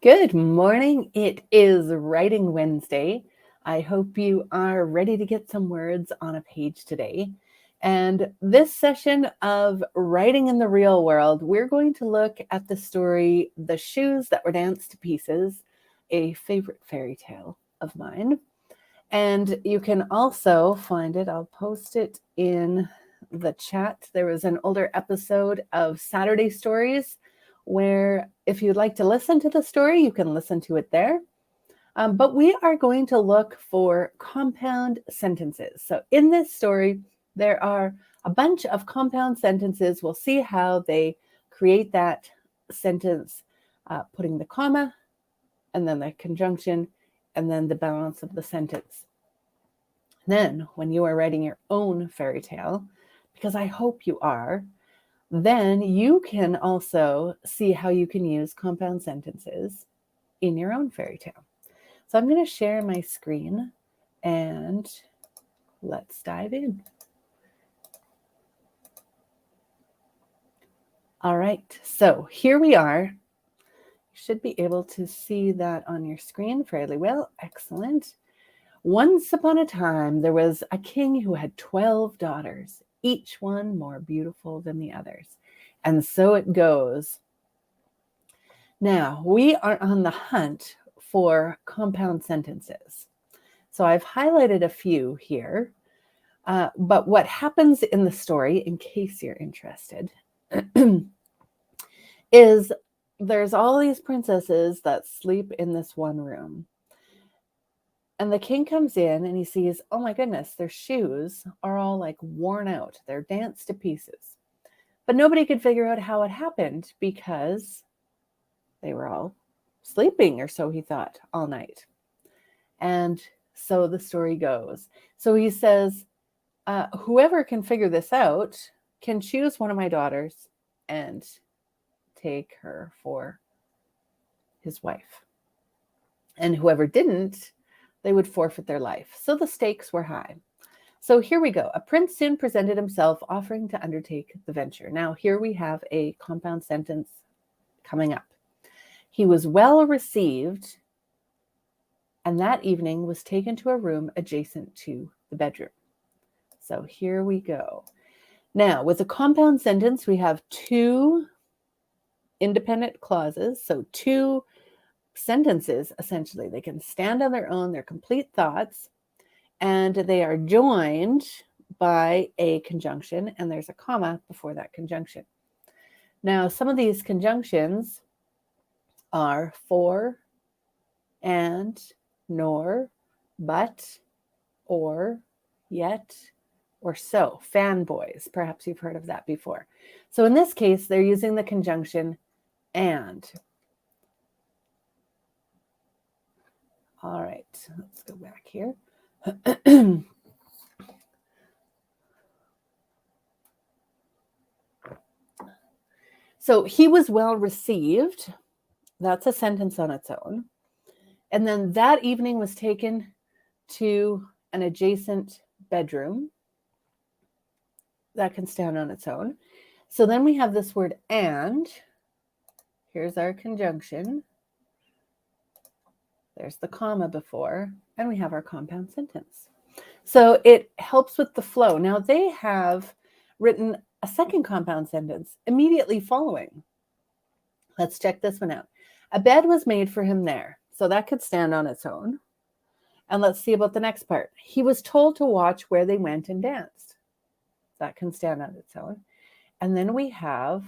Good morning. It is Writing Wednesday. I hope you are ready to get some words on a page today. And this session of Writing in the Real World, we're going to look at the story The Shoes That Were Danced to Pieces, a favorite fairy tale of mine. And you can also find it, I'll post it in the chat. There was an older episode of Saturday Stories where if you'd like to listen to the story, you can listen to it there. But we are going to look for compound sentences. So in this story, there are a bunch of compound sentences. We'll see how they create that sentence, putting the comma and then the conjunction and then the balance of the sentence. Then when you are writing your own fairy tale, because I hope you are, then you can also see how you can use compound sentences in your own fairy tale. So I'm going to share my screen and let's dive in. All right, so here we are. You should be able to see that on your screen fairly well. Excellent. Once upon a time, there was a king who had 12 daughters, each one more beautiful than the others. And so it goes. Now, we are on the hunt for compound sentences. So I've highlighted a few here. But what happens in the story, in case you're interested, is there's all these princesses that sleep in this one room. And the king comes in and he sees, oh my goodness, their shoes are all like worn out. They're danced to pieces. But nobody could figure out how it happened because they were all sleeping, or so he thought, all night. And so the story goes. So he says, whoever can figure this out can choose one of my daughters and take her for his wife. And whoever didn't, they would forfeit their life. So the stakes were high. So here we go. A prince soon presented himself, offering to undertake the venture. Now here we have a compound sentence coming up. He was well received, and that evening was taken to a room adjacent to the bedroom. So here we go. Now, with a compound sentence, we have two independent clauses, so two sentences, essentially. They can stand on their own, they're complete thoughts, and they are joined by a conjunction, and there's a comma before that conjunction. Now, some of these conjunctions are for, and, nor, but, or, yet, or so. Fanboys, perhaps you've heard of that before. So in this case, they're using the conjunction and. All right, let's go back here. So he was well received. That's a sentence on its own. And then that evening was taken to an adjacent bedroom. That can stand on its own. So then we have this word and. Here's our conjunction. There's the comma before, and we have our compound sentence. So it helps with the flow. Now they have written a second compound sentence immediately following. Let's check this one out. A bed was made for him there. So that could stand on its own. And let's see about the next part. He was told to watch where they went and danced. That can stand on its own. And then we have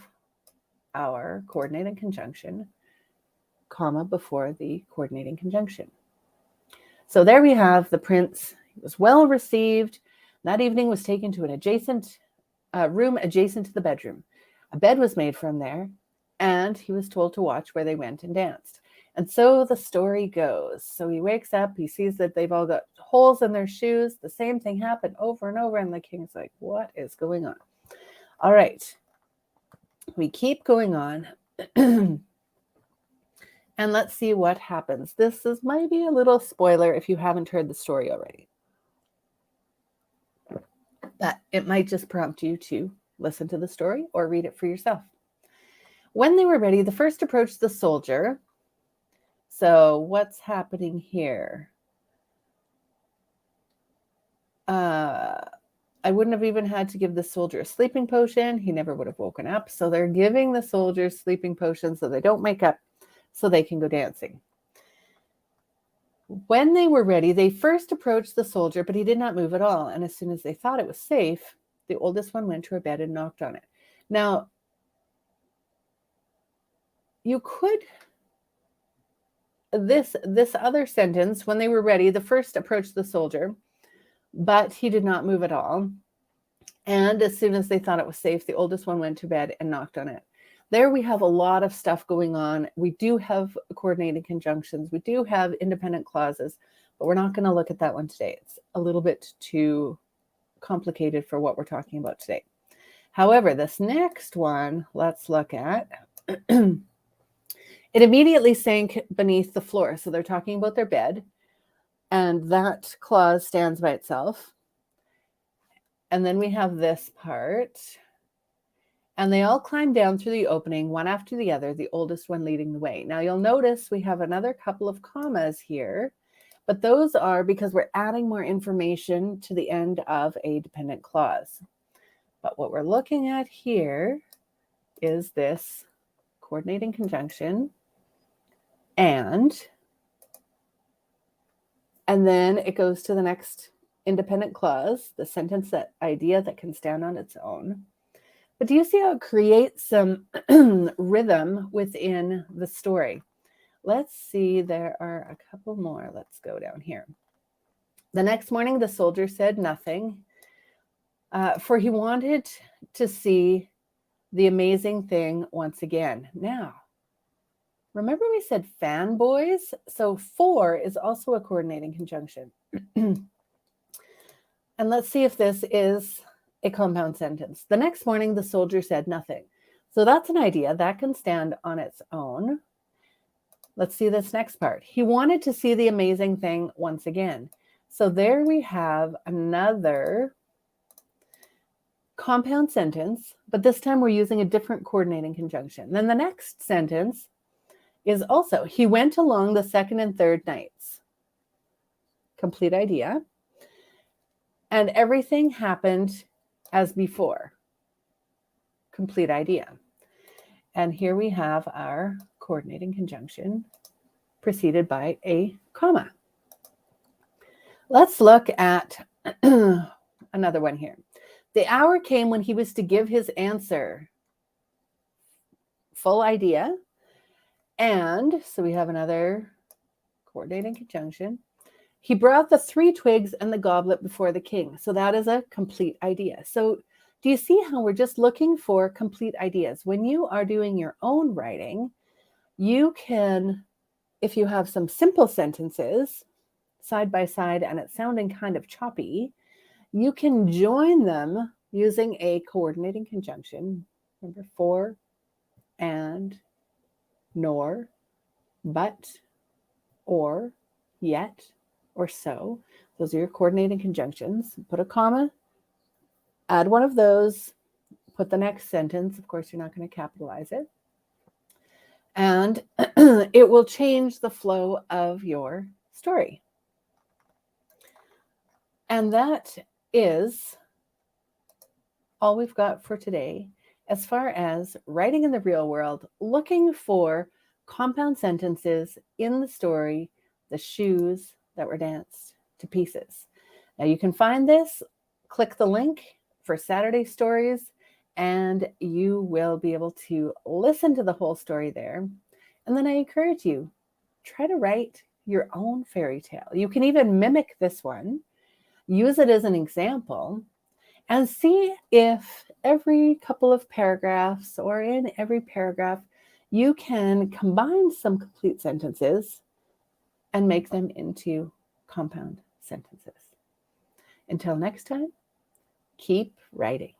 our coordinating conjunction, comma before the coordinating conjunction. So there we have the prince. He was well received. That evening was taken to an adjacent room adjacent to the bedroom. A bed was made for him there, and he was told to watch where they went and danced. And so the story goes. So he wakes up, he sees that they've all got holes in their shoes. The same thing happened over and over, and the king's like, what is going on? All right. We keep going on. And let's see what happens. This is maybe a little spoiler if you haven't heard the story already. But it might just prompt you to listen to the story or read it for yourself. When they were ready, the first approached the soldier So what's happening here? I wouldn't have even had to give the soldier a sleeping potion. He never would have woken up. So they're giving the soldiers sleeping potions so they don't wake up, so they can go dancing. When they were ready, they first approached the soldier, but he did not move at all. And as soon as they thought it was safe, the oldest one went to her bed and knocked on it. Now, you could, this other sentence, when they were ready, the first approached the soldier, but he did not move at all. And as soon as they thought it was safe, the oldest one went to bed and knocked on it. There we have a lot of stuff going on. We do have coordinating conjunctions. We do have independent clauses, but we're not going to look at that one today. It's a little bit too complicated for what we're talking about today. However, this next one, let's look at. It immediately sank beneath the floor. So they're talking about their bed, and that clause stands by itself. And then we have this part. And they all climbed down through the opening, one after the other, the oldest one leading the way. Now you'll notice we have another couple of commas here, but those are because we're adding more information to the end of a dependent clause. But what we're looking at here is this coordinating conjunction and then it goes to the next independent clause, the sentence, that idea that can stand on its own. But do you see how it creates some rhythm within the story? Let's see, there are a couple more. Let's go down here. The next morning, the soldier said nothing, for he wanted to see the amazing thing once again. Now, remember we said fanboys? So for is also a coordinating conjunction. And let's see if this is a compound sentence. The next morning, the soldier said nothing. So that's an idea that can stand on its own. Let's see this next part. He wanted to see the amazing thing once again. So there we have another compound sentence, but this time we're using a different coordinating conjunction. Then the next sentence is also, he went along the second and third nights. Complete idea. And everything happened as before. Complete idea. And here we have our coordinating conjunction preceded by a comma. Let's look at another one here. The hour came when he was to give his answer. Full idea. And so we have another coordinating conjunction. He brought the 3 twigs and the goblet before the king. So that is a complete idea. So do you see how we're just looking for complete ideas? When you are doing your own writing, you can, if you have some simple sentences side by side and it's sounding kind of choppy, you can join them using a coordinating conjunction. Remember, for, and, nor, but, or, yet, or so. Those are your coordinating conjunctions. Put a comma, add one of those, put the next sentence. Of course, you're not going to capitalize it. And it will change the flow of your story. And that is all we've got for today as far as writing in the real world, looking for compound sentences in the story, the shoes that were danced to pieces. Now you can find this, click the link for Saturday stories, and you will be able to listen to the whole story there. And then I encourage you, try to write your own fairy tale. You can even mimic this one, use it as an example, and see if every couple of paragraphs or in every paragraph, you can combine some complete sentences and make them into compound sentences. Until next time, keep writing.